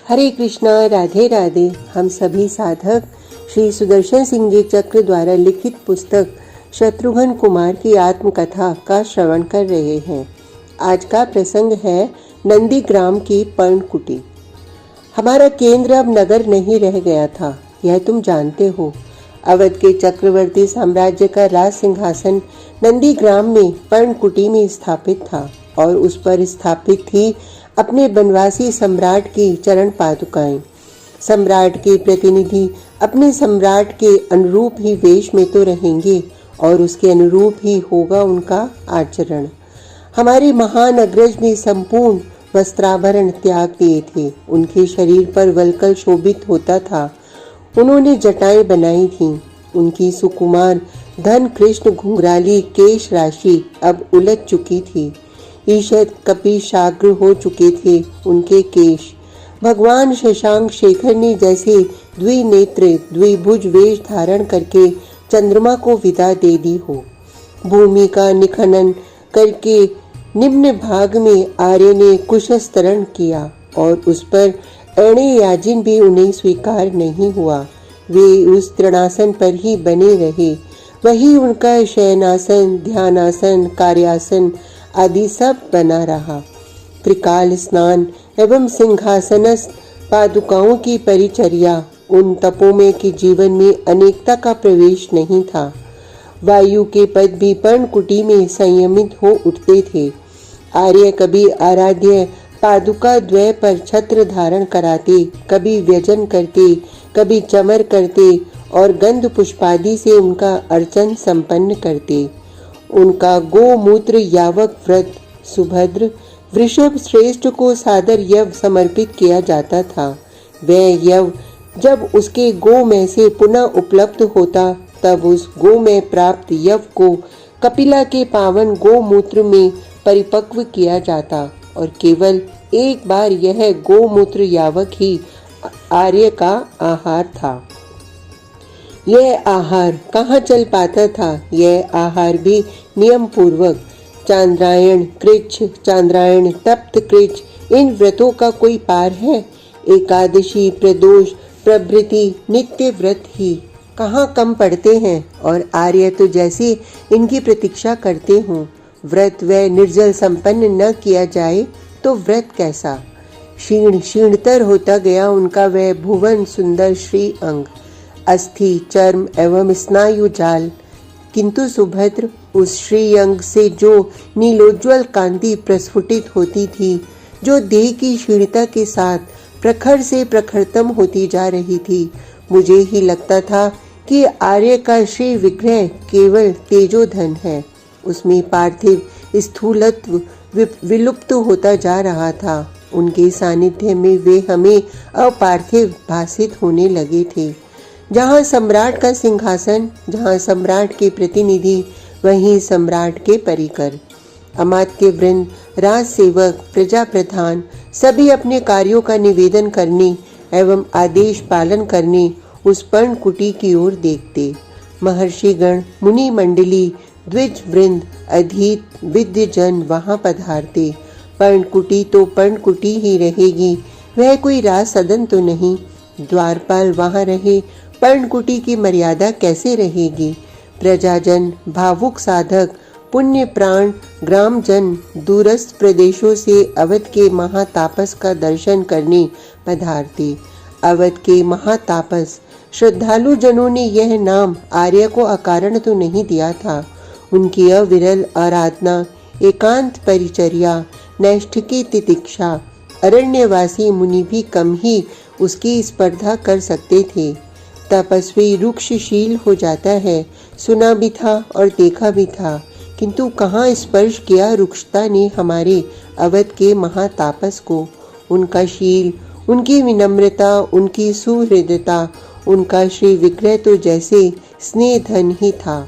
हरे कृष्णा, राधे राधे। हम सभी साधक श्री सुदर्शन सिंह जी चक्र द्वारा लिखित पुस्तक शत्रुघ्न कुमार की आत्मकथा का श्रवण कर रहे हैं। आज का प्रसंग है नंदीग्राम की पर्णकुटी। हमारा केंद्र अब नगर नहीं रह गया था, यह तुम जानते हो। अवध के चक्रवर्ती साम्राज्य का राज सिंहासन नंदीग्राम में पर्णकुटी में स्थापित था और उस पर स्थापित थी अपने बनवासी सम्राट की चरण पादुकाएं। सम्राट के प्रतिनिधि अपने सम्राट के अनुरूप ही वेश में तो रहेंगे और उसके अनुरूप ही होगा उनका आचरण। हमारे महान अग्रज ने संपूर्ण वस्त्राभरण त्याग दिए थे। उनके शरीर पर वल्कल शोभित होता था। उन्होंने जटाएं बनाई थीं। उनकी सुकुमार धन कृष्ण घुंघराली केश राशि अब उलझ चुकी थी। ईषद कपिशाग्र हो चुके थे उनके केश। भगवान शशांक शेखर ने जैसे द्विनेत्र द्विभुज वेश धारण करके चंद्रमा को विदा दे दी हो। भूमि का निखनन करके निम्न भाग में आर्य ने कुशस्तरण किया और उस पर एणे याजिन भी उन्हें स्वीकार नहीं हुआ। वे उस तृणासन पर ही बने रहे। वही उनका शयनासन, ध्यानासन, कार्यासन आदि सब बना रहा। त्रिकाल स्नान एवं सिंहासनस्थ पादुकाओं की परिचर्या उन तपों में कि जीवन में अनेकता का प्रवेश नहीं था। वायु के पद भी पर्णकुटी में संयमित हो उठते थे। आर्य कभी आराध्य पादुका द्वय पर छत्र धारण कराते, कभी व्यजन करते, कभी चमर करते और गंध पुष्पादि से उनका अर्चन संपन्न करते। उनका गोमूत्र यावक व्रत सुभद्र वृषभ श्रेष्ठ को सादर यव समर्पित किया जाता था। वह यव जब उसके गो में से पुनः उपलब्ध होता तब उस गो में प्राप्त यव को कपिला के पावन गोमूत्र में परिपक्व किया जाता और केवल एक बार यह गोमूत्र यावक ही आर्य का आहार था। यह आहार कहाँ चल पाता था? यह आहार भी नियम पूर्वक चांद्रायण कृच्छ, चांद्रायण तप्त कृच्छ, इन व्रतों का कोई पार है? एकादशी, प्रदोष प्रभृति नित्य व्रत ही कहाँ कम पड़ते हैं और आर्य तो जैसे इनकी प्रतीक्षा करते हों। व्रत व निर्जल संपन्न न किया जाए तो व्रत कैसा? क्षीण क्षीणतर होता गया उनका वह भुवन सुंदर श्री अंग, अस्थि, चर्म एवं स्नायु जाल। किंतु सुभद्र उस श्री अंग से जो नीलोज्वल कांति प्रस्फुटित होती थी, जो देह की क्षीणता के साथ प्रखर से प्रखरतम होती जा रही थी, मुझे ही लगता था कि आर्य का श्री विग्रह केवल तेजोधन है। उसमें पार्थिव स्थूलत्व विलुप्त होता जा रहा था। उनके सानिध्य में वे हमें अपार्थिव भासित होने लगे थे। जहाँ सम्राट का सिंहासन, जहाँ सम्राट के प्रतिनिधि, वहीं सम्राट के परिकर। अमात्य वृंद, राज सेवक, प्रजा प्रधान सभी अपने कार्यों का निवेदन करने एवं आदेश पालन करने उस पर्णकुटी की ओर देखते। महर्षिगण, मुनि मंडली, द्विज वृंद, अधीत विद्य जन वहां पधारते। पर्णकुटी तो पर्णकुटी ही रहेगी, वह कोई राज सदन तो नहीं। द्वारपाल वहां रहे, पर्णकुटी की मर्यादा कैसे रहेगी? प्रजाजन, भावुक साधक, पुण्य प्राण, ग्रामजन दूरस्थ प्रदेशों से अवध के महातापस का दर्शन करने पधारते। अवध के महातापस श्रद्धालु जनों ने यह नाम आर्य को अकारण तो नहीं दिया था। उनकी अविरल आराधना, एकांत परिचर्या, नैष्ठिकी तितिक्षा अरण्यवासी मुनि भी कम ही उसकी स्पर्धा कर सकते थे। तपस्वी रुक्षशील हो जाता है, सुना भी था और देखा भी था, किंतु कहाँ स्पर्श किया रुक्षता ने हमारे अवध के महातापस को। उनका शील, उनकी विनम्रता, उनकी सुहृदता, उनका श्री विग्रह तो जैसे स्नेह धन ही था।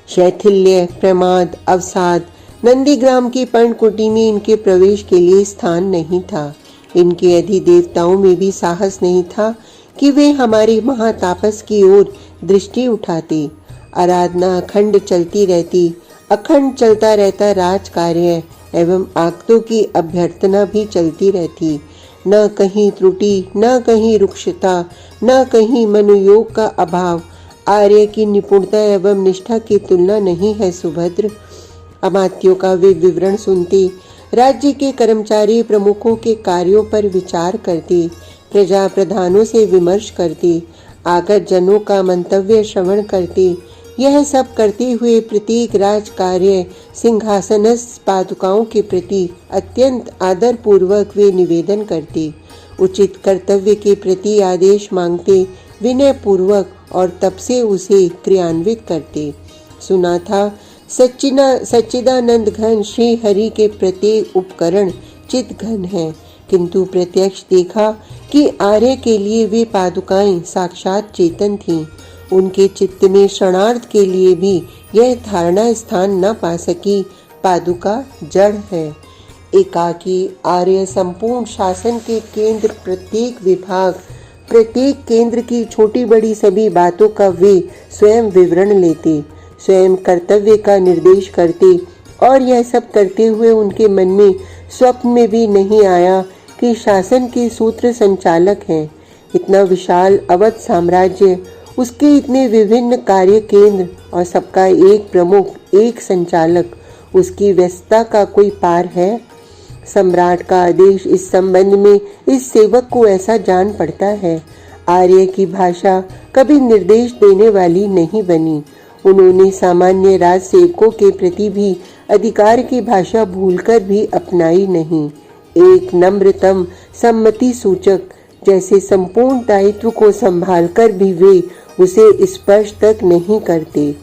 शैथिल्य, प्रमाद, अवसाद, नंदीग्राम की पर्णकुटी में इनके प्रवेश के लिए स्थान नहीं था। इनके अधिदेवताओं में भी साहस नहीं था कि वे हमारे महातापस की ओर दृष्टि उठाते। आराधना अखंड चलती रहती, अखंड चलता रहता राज कार्य एवं आक्तों की अभ्यर्थना भी चलती रहती। न कहीं त्रुटि, न कहीं रुक्षता, न कहीं मनोयोग का अभाव। आर्य की निपुणता एवं निष्ठा की तुलना नहीं है सुभद्र। अमात्यों का वे विवरण सुनती, राज्य के कर्मचारी प्रमुखों के कार्यों पर विचार करती, प्रजा प्रधानों से विमर्श करती, आगत जनों का मंतव्य श्रवण करती। यह सब करते हुए प्रत्येक राज कार्य सिंहासनस्थ पादुकाओं के प्रति अत्यंत आदर पूर्वक वे निवेदन करती, उचित कर्तव्य के प्रति आदेश मांगते, विनय पूर्वक और तब से उसे क्रियान्वित करते। सुना था सच्चिदानंद घन श्री हरि के प्रत्येक उपकरण चित घन है, किंतु प्रत्यक्ष देखा कि आर्य के लिए वे पादुकाएं साक्षात चेतन थीं। उनके चित्त में क्षणार्थ के लिए भी यह धारणा स्थान न पा सकी, पादुका जड़ है। एकाकी आर्य संपूर्ण शासन के केंद्र, प्रत्येक विभाग, प्रत्येक केंद्र की छोटी बड़ी सभी बातों का वे स्वयं विवरण लेते, स्वयं कर्तव्य का निर्देश करते, और यह सब करते हुए उनके मन में स्वप्न में भी नहीं आया कि शासन के सूत्र संचालक हैं। इतना विशाल अवध साम्राज्य, उसके इतने विभिन्न कार्य केंद्र और सबका एक प्रमुख, एक संचालक, उसकी व्यस्तता का कोई पार है? सम्राट का आदेश इस संबंध में इस सेवक को ऐसा जान पड़ता है। आर्य की भाषा कभी निर्देश देने वाली नहीं बनी। उन्होंने सामान्य राज सेवकों के प्रति भी अधिकार की भाषा भूलकर भी अपनाई नहीं। एक नम्रतम सम्मति सूचक जैसे संपूर्ण दायित्व को संभालकर भी वे उसे स्पर्श तक नहीं करते।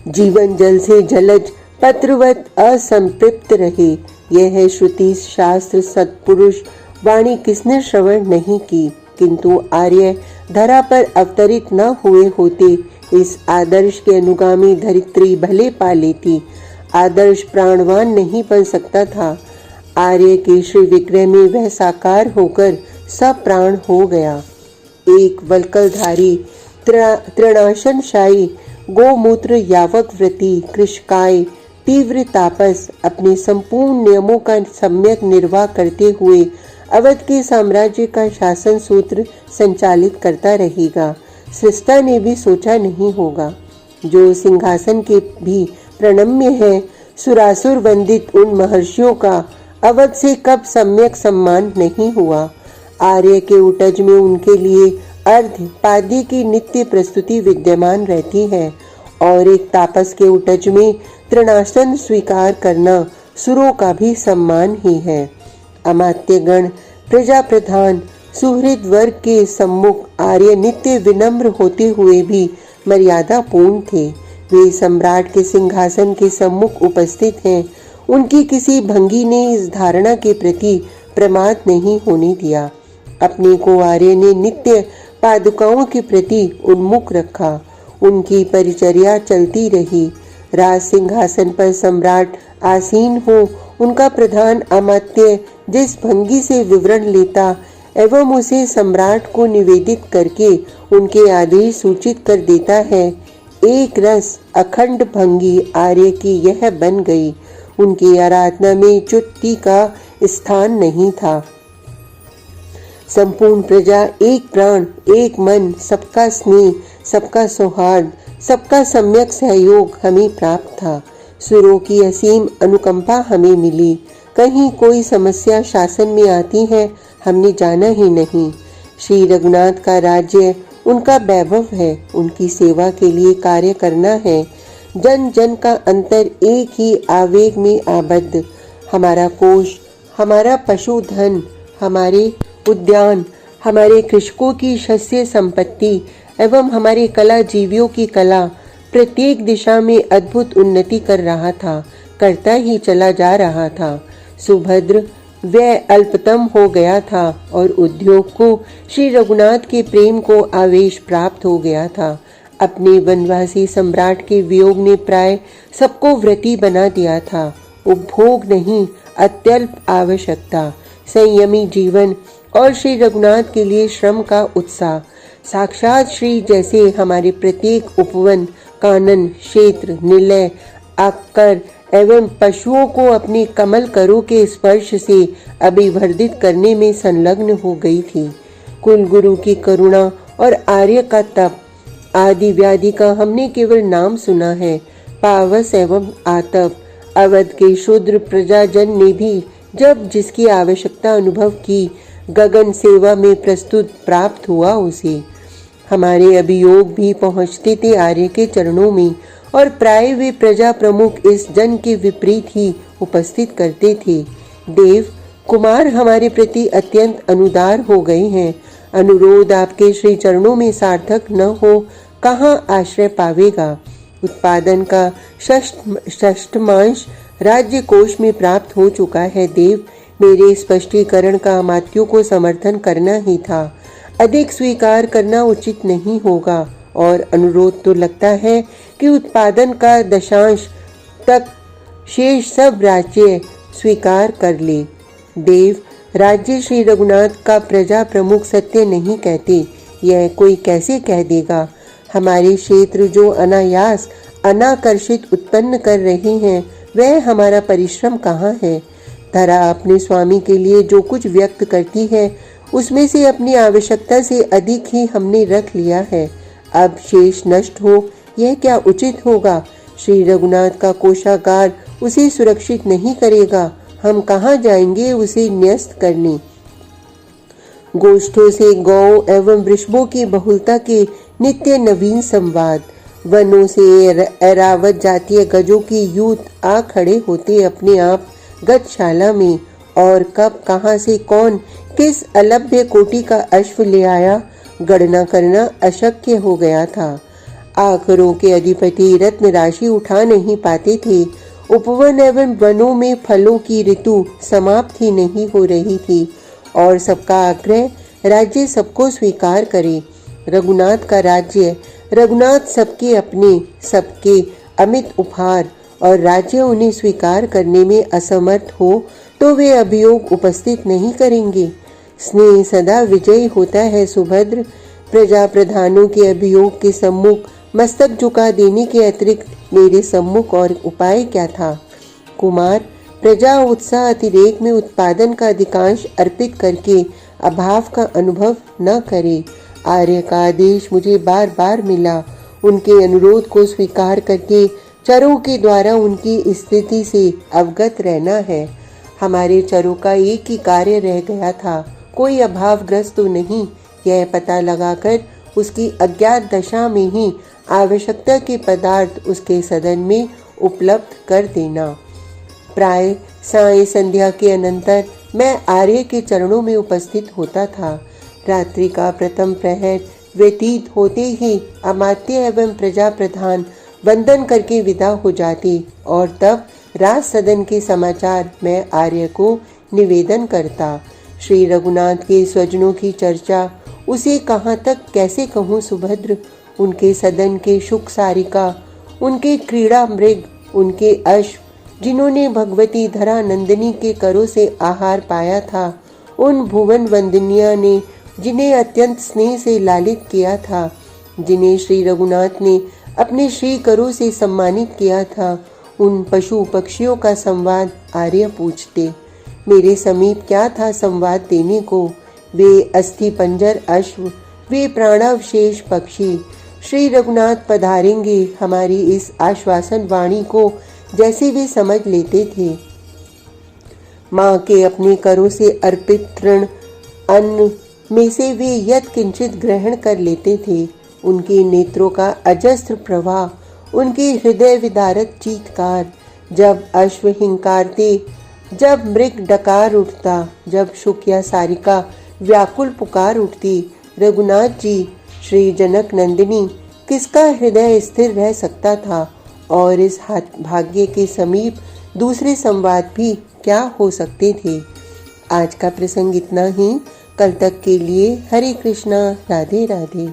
जीवन जल से जलज पत्रवत असंपृप्त रहे, यह है श्रुति शास्त्र सत्पुरुष वाणी किसने श्रवण नहीं की। किंतु आर्य धरा पर अवतरित न हुए होते, इस आदर्श के अनुगामी धरित्री भले पा लेती। आदर्श प्राणवान नहीं बन सकता था। आर्य के श्री विग्रह में वह साकार होकर सब प्राण हो गया। एक वल्कलधारी तृणाशनशाही गोमूत्र यावक व्रती कृषकाय तीव्र तापस अपने संपूर्ण नियमों का सम्यक निर्वाह करते हुए अवध के साम्राज्य का शासन सूत्र संचालित करता रहेगा। सृष्टा ने भी सोचा नहीं होगा। जो सिंहासन के भी प्रणम्य है, सुरासुर वंदित उन महर्षियों का अवध से कब सम्यक सम्मान नहीं हुआ। आर्य के उटज में उनके लिए अर्ध पाद्य की नित्य प्रस्तुति विद्यमान रहती है, और एक तापस के उटज में तृणासन स्वीकार करना सुरों का भी सम्मान ही है। अमात्यगण, प्रजा प्रधान, सुहृद वर्ग के सम्मुख आर्य नित्य विनम्र होते हुए भी मर्यादा पूर्ण थे। वे सम्राट के सिंहासन के सम्मुख उपस्थित हैं। उनकी किसी भंगी ने इस धारणा के प्रति प्रमाद नहीं होने दिया। अपने को आर्य ने नित्य पादुकाओं के प्रति उन्मुख रखा। उनकी परिचर्या चलती रही। राज सिंहासन पर सम्राट आसीन हो, उनका प्रधान अमात्य जिस भंगी से विवरण लेता एवं उसे सम्राट को निवेदित करके उनके आदेश सूचित कर देता है, एक रस अखंड भंगी आर्य की यह बन गई। उनकी आराधना में च्युति का स्थान नहीं था। संपूर्ण प्रजा एक प्राण, एक मन, सबका स्नेह, सबका सौहार्द, सबका सम्यक सहयोग हमें प्राप्त था। सुरों की असीम अनुकंपा हमें मिली। कहीं कोई समस्या शासन में आती है, हमने जाना ही नहीं। श्री रघुनाथ का राज्य उनका वैभव है। उनकी सेवा के लिए कार्य करना है। जन जन का अंतर एक ही आवेग में आबद्ध। हमारा कोष, हमारा पशुधन, हमारे उद्यान, हमारे कृषकों की शस्य संपत्ति एवं हमारे कला जीवियों की कला प्रत्येक दिशा में अद्भुत उन्नति कर रहा था, करता ही चला जा रहा था। सुभद्र व्यय अल्पतम हो गया था और उद्योग को श्री रघुनाथ के प्रेम को आवेश प्राप्त हो गया था। अपने वनवासी सम्राट के वियोग ने प्राय सबको व्रती बना दिया था। उपभोग नहीं, अत्यल्प आवश्यकता, संयमी जीवन और श्री रघुनाथ के लिए श्रम का उत्साह। साक्षात श्री जैसे हमारे प्रत्येक उपवन, कानन, क्षेत्र, निलय, आकर एवं पशुओं को अपने कमल करों के स्पर्श से अभिवर्धित करने में संलग्न हो गई थी। कुल गुरु की करुणा और आर्य का तप आदि व्याधि का हमने केवल नाम सुना है। पावस एवं आतप अवध के शूद्र प्रजाजन ने भी जब जिसकी आवश्यकता अनुभव की, गगन सेवा में प्रस्तुत प्राप्त हुआ उसे। हमारे अभियोग भी पहुँचते थे आर्य के चरणों में, और प्राय वे प्रजा प्रमुख इस जन के विपरीत ही उपस्थित करते थे। देव कुमार हमारे प्रति अत्यंत अनुदार हो गए हैं। अनुरोध आपके श्री चरणों में सार्थक न हो कहाँ आश्रय पावेगा। उत्पादन का षष्ठमांश राज्य कोष में प्राप्त हो चुका है। देव मेरे स्पष्टीकरण का अमात्यों को समर्थन करना ही था, अधिक स्वीकार करना उचित नहीं होगा। और अनुरोध तो लगता है कि उत्पादन का दशांश तक शेष सब राज्य स्वीकार कर ले। देव राज्य श्री रघुनाथ का प्रजा प्रमुख सत्य नहीं कहते, यह कोई कैसे कह देगा। हमारे क्षेत्र जो अनायास अनाकर्षित उत्पन्न कर रहे हैं, वह हमारा परिश्रम कहाँ है। धरा अपने स्वामी के लिए जो कुछ व्यक्त करती है, उसमें से अपनी आवश्यकता से अधिक ही हमने रख लिया है। अब शेष नष्ट हो, यह क्या उचित होगा। श्री रघुनाथ का कोषागार उसे सुरक्षित नहीं करेगा। हम कहाँ जाएंगे उसे न्यस्त करने। गोष्ठों से गौ एवं वृषभों की बहुलता के नित्य नवीन संवाद, वनों से ऐरावत जातीय गजों की यूथ आ खड़े होते अपने आप गतशाला में, और कब कहाँ से कौन किस अलभ्य कोटि का अश्व ले आया, गणना करना अशक्य हो गया था। आखरों के अधिपति रत्न राशि उठा नहीं पाते थे। उपवन एवं वनों में फलों की ऋतु समाप्त ही नहीं हो रही थी, और सबका आग्रह राज्य सबको स्वीकार करे। रघुनाथ का राज्य, रघुनाथ सबके अपने, सबके अमित उपहार, और राज्य उन्हें स्वीकार करने में असमर्थ हो तो वे अभियोग उपस्थित नहीं करेंगे। स्नेह सदा विजयी होता है सुभद्र। प्रजा प्रधानों के अभियोग के सम्मुख मस्तक झुका देने के अतिरिक्त मेरे सम्मुख और उपाय क्या था। कुमार प्रजा उत्साह अतिरेक में उत्पादन का अधिकांश अर्पित करके अभाव का अनुभव न करे। आर्य का आदेश मुझे बार बार मिला। उनके अनुरोध को स्वीकार करके चरों के द्वारा उनकी स्थिति से अवगत रहना है। हमारे चरों का एक ही कार्य रह गया था, कोई अभावग्रस्त तो नहीं, यह पता लगाकर उसकी अज्ञात दशा में ही आवश्यकता के पदार्थ उसके सदन में उपलब्ध कर देना। प्राय साय संध्या के अनंतर मैं आर्य के चरणों में उपस्थित होता था। रात्रि का प्रथम प्रहर व्यतीत होते ही अमात्य एवं प्रजा प्रधान वंदन करके विदा हो जाते, और तब राज सदन के समाचार मैं आर्य को निवेदन करता। श्री रघुनाथ के स्वजनों की चर्चा उसे कहाँ तक कैसे कहूँ सुभद्र। उनके सदन के शुक सारिका, उनके क्रीड़ा मृग, उनके अश्व, जिन्होंने भगवती धरा नंदिनी के करों से आहार पाया था, उन भुवन वंदनिया ने जिन्हें अत्यंत स्नेह से लालित किया था, जिन्हें श्री रघुनाथ ने अपने श्री करों से सम्मानित किया था, उन पशु पक्षियों का संवाद आर्य पूछते। मेरे समीप क्या था संवाद देने को। वे अस्थि पंजर अश्व, वे प्राणावशेष पक्षी। श्री रघुनाथ पधारेंगे हमारी इस आश्वासन वाणी को जैसे वे समझ लेते थे। माँ के अपने करों से अर्पित तृण अन्न में से वे यत् किंचित ग्रहण कर लेते थे। उनके नेत्रों का अजस्त्र प्रवाह, उनके हृदय विदारक चीत्कार, जब अश्व हिंकारते, जब मृग डकार उठता, जब शुक या सारिका व्याकुल पुकार उठती, रघुनाथ जी, श्री जनक नंदिनी, किसका हृदय स्थिर रह सकता था। और इस भाग्य के समीप दूसरे संवाद भी क्या हो सकते थे। आज का प्रसंग इतना ही। कल तक के लिए हरे कृष्णा, राधे राधे।